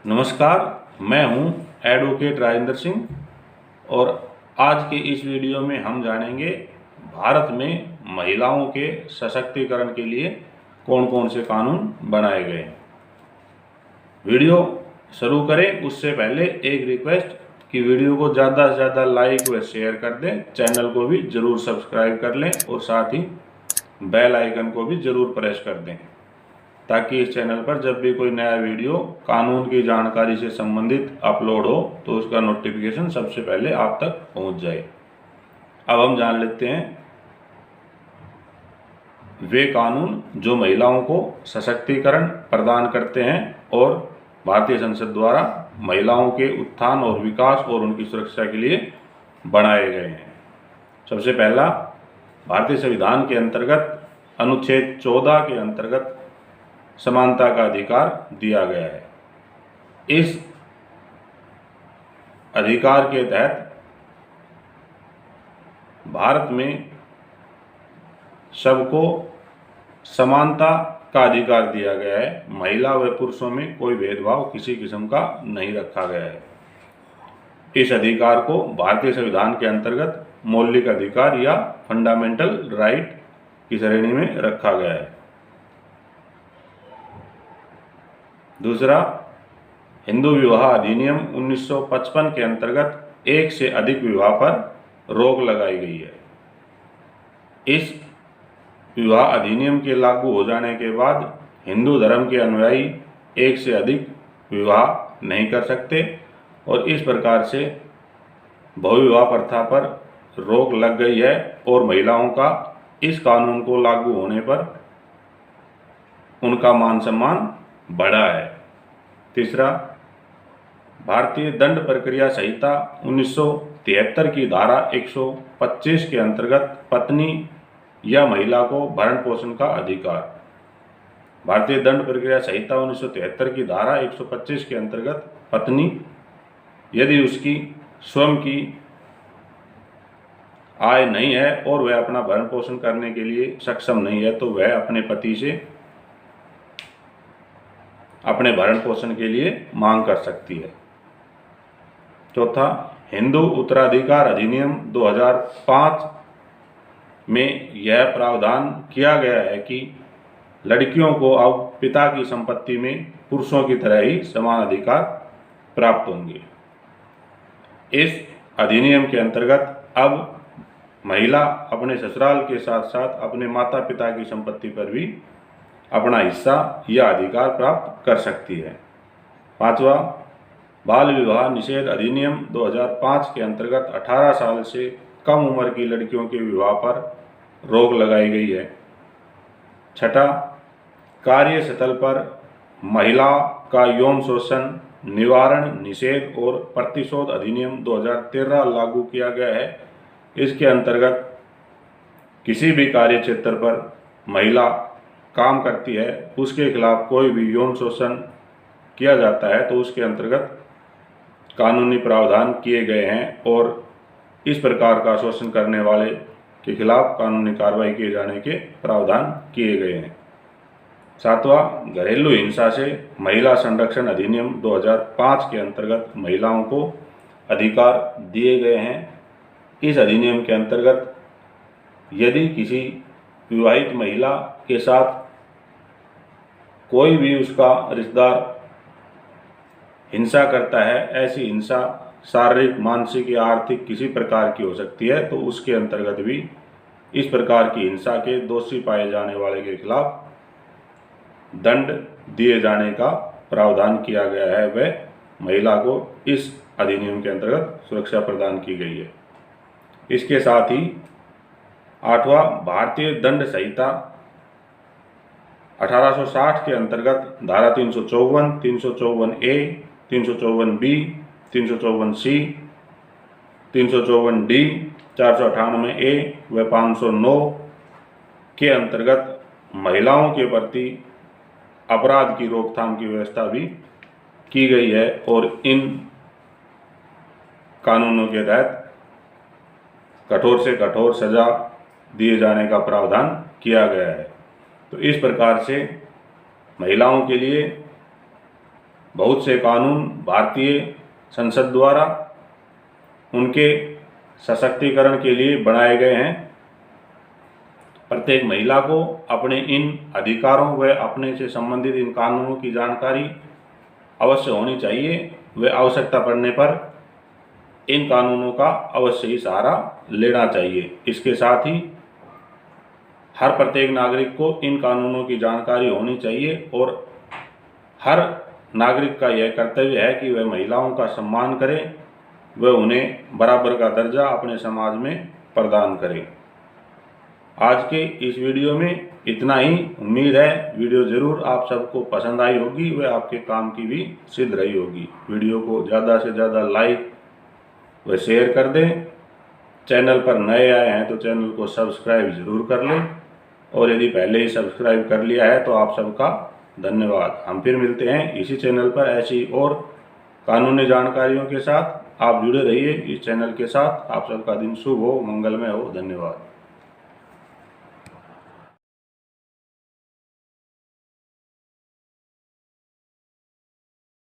नमस्कार, मैं हूं एडवोकेट राजेंद्र सिंह और आज के इस वीडियो में हम जानेंगे भारत में महिलाओं के सशक्तिकरण के लिए कौन कौन से कानून बनाए गए हैं। वीडियो शुरू करें उससे पहले एक रिक्वेस्ट कि वीडियो को ज़्यादा से ज़्यादा लाइक व शेयर कर दें, चैनल को भी ज़रूर सब्सक्राइब कर लें और साथ ही बेल आइकन को भी ज़रूर प्रेस कर दें ताकि इस चैनल पर जब भी कोई नया वीडियो कानून की जानकारी से संबंधित अपलोड हो तो उसका नोटिफिकेशन सबसे पहले आप तक पहुंच जाए। अब हम जान लेते हैं वे कानून जो महिलाओं को सशक्तिकरण प्रदान करते हैं और भारतीय संसद द्वारा महिलाओं के उत्थान और विकास और उनकी सुरक्षा के लिए बनाए गए हैं। सबसे पहला, भारतीय संविधान के अंतर्गत अनुच्छेद 14 के अंतर्गत समानता का अधिकार दिया गया है। इस अधिकार के तहत भारत में सबको समानता का अधिकार दिया गया है। महिला व पुरुषों में कोई भेदभाव किसी किस्म का नहीं रखा गया है। इस अधिकार को भारतीय संविधान के अंतर्गत मौलिक अधिकार या फंडामेंटल राइट की श्रेणी में रखा गया है। दूसरा, हिंदू विवाह अधिनियम 1955 के अंतर्गत एक से अधिक विवाह पर रोक लगाई गई है। इस विवाह अधिनियम के लागू हो जाने के बाद हिंदू धर्म के अनुयायी एक से अधिक विवाह नहीं कर सकते और इस प्रकार से बहुविवाह प्रथा पर रोक लग गई है और महिलाओं का इस कानून को लागू होने पर उनका मान सम्मान बढ़ा है। तीसरा, भारतीय दंड प्रक्रिया संहिता 1973 की धारा 125 के अंतर्गत पत्नी या महिला को भरण पोषण का अधिकार। भारतीय दंड प्रक्रिया संहिता 1973 की धारा 125 के अंतर्गत पत्नी यदि उसकी स्वयं की आय नहीं है और वह अपना भरण पोषण करने के लिए सक्षम नहीं है तो वह अपने पति से अपने भरण पोषण के लिए मांग कर सकती है। चौथा, हिंदू उत्तराधिकार अधिनियम 2005 में यह प्रावधान किया गया है कि लड़कियों को अब पिता की संपत्ति में पुरुषों की तरह ही समान अधिकार प्राप्त होंगे। इस अधिनियम के अंतर्गत अब महिला अपने ससुराल के साथ साथ अपने माता पिता की संपत्ति पर भी अपना हिस्सा या अधिकार प्राप्त कर सकती है। पांचवा, बाल विवाह निषेध अधिनियम 2005 के अंतर्गत 18 साल से कम उम्र की लड़कियों के विवाह पर रोक लगाई गई है। छठा, कार्यस्थल पर महिला का यौन शोषण निवारण निषेध और प्रतिशोध अधिनियम 2013 लागू किया गया है। इसके अंतर्गत किसी भी कार्य क्षेत्र पर महिला काम करती है उसके खिलाफ कोई भी यौन शोषण किया जाता है तो उसके अंतर्गत कानूनी प्रावधान किए गए हैं और इस प्रकार का शोषण करने वाले के खिलाफ कानूनी कार्रवाई किए जाने के प्रावधान किए गए हैं। सातवां, घरेलू हिंसा से महिला संरक्षण अधिनियम 2005 के अंतर्गत महिलाओं को अधिकार दिए गए हैं। इस अधिनियम के अंतर्गत यदि किसी विवाहित महिला के साथ कोई भी उसका रिश्तेदार हिंसा करता है, ऐसी हिंसा शारीरिक, मानसिक या आर्थिक किसी प्रकार की हो सकती है तो उसके अंतर्गत भी इस प्रकार की हिंसा के दोषी पाए जाने वाले के खिलाफ दंड दिए जाने का प्रावधान किया गया है। वह महिला को इस अधिनियम के अंतर्गत सुरक्षा प्रदान की गई है। इसके साथ ही आठवां, भारतीय दंड संहिता 1860 के अंतर्गत धारा 354, 354A, 354B, 354C, 354D, 498A व 509 के अंतर्गत महिलाओं के प्रति अपराध की रोकथाम की व्यवस्था भी की गई है और इन कानूनों के तहत कठोर से कठोर सजा दिए जाने का प्रावधान किया गया है। तो इस प्रकार से महिलाओं के लिए बहुत से कानून भारतीय संसद द्वारा उनके सशक्तिकरण के लिए बनाए गए हैं। प्रत्येक महिला को अपने इन अधिकारों व अपने से संबंधित इन कानूनों की जानकारी अवश्य होनी चाहिए। व आवश्यकता पड़ने पर इन कानूनों का अवश्य ही सहारा लेना चाहिए। इसके साथ ही हर प्रत्येक नागरिक को इन कानूनों की जानकारी होनी चाहिए और हर नागरिक का यह कर्तव्य है कि वह महिलाओं का सम्मान करे व उन्हें बराबर का दर्जा अपने समाज में प्रदान करे। आज के इस वीडियो में इतना ही। उम्मीद है वीडियो ज़रूर आप सबको पसंद आई होगी व आपके काम की भी सिद्ध रही होगी। वीडियो को ज़्यादा से ज़्यादा लाइक व शेयर कर दें। चैनल पर नए आए हैं तो चैनल को सब्सक्राइब ज़रूर कर लें और यदि पहले ही सब्सक्राइब कर लिया है तो आप सबका धन्यवाद। हम फिर मिलते हैं इसी चैनल पर ऐसी और कानूनी जानकारियों के साथ। आप जुड़े रहिए इस चैनल के साथ। आप सबका दिन शुभ हो, मंगलमय हो। धन्यवाद।